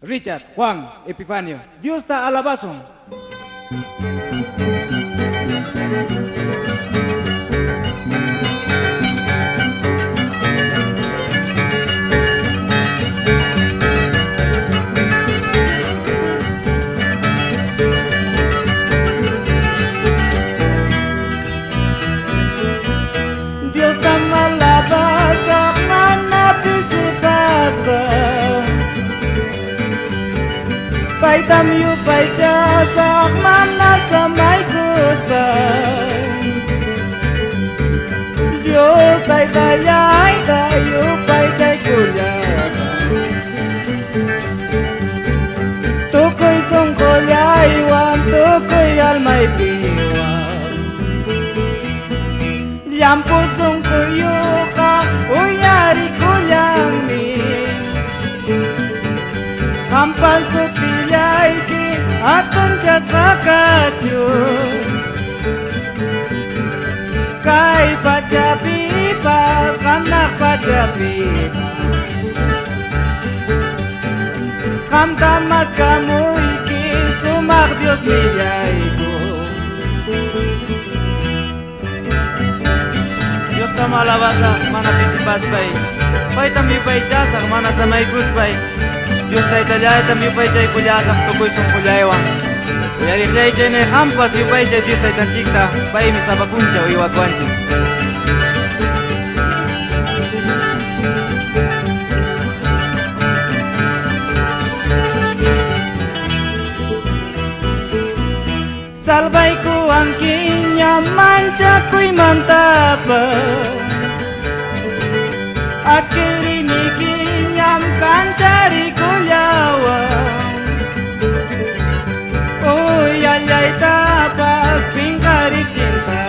Richard Juan Epifanio, Justa Alabazo. Dios tan malabaza, mana pisitas ba. Pai tamyu pai jasak mana samai kusba. Dios tai tayai tayu pai cai kulyasa. Tukoy song kolyai wan tukoy almay piwan. Lampu song kuyuka uyari kulyangmi. Kampan sutilai ki atong jas makacu. Kai baca pipas kanak baca pipas. Kam tamas kamu iki sumak Dios mijaiku. Dios tama alabaza mana pisipas bai. Pai también pai jasak mana samay kus bai. Dios ta italya también pai chay kulyasak tukoy sung kulyaewan. Kuyari chay chay ne hampas yu pai chay Dios ta itanchikta pai mi sabakuncha o iwakwanchik. Salvaiku angkinya mancakuy mantapa. Atkiri nikinyam kancari kulyawa. Uy ayay tapas pingkari cinta.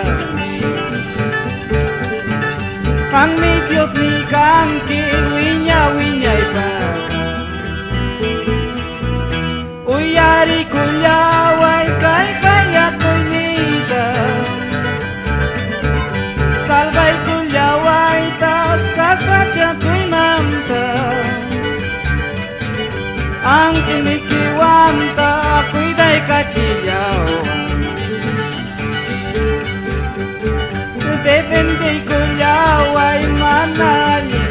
Kang mi Dios ni kangkir winya winya ipaka. Uy ari kulyaway kay kaya kunida. Salvay kulyaway tas sasadya kuy mamta. Ang kinikiwamta ako'y day kachiyawan. Defende kulyaway manali.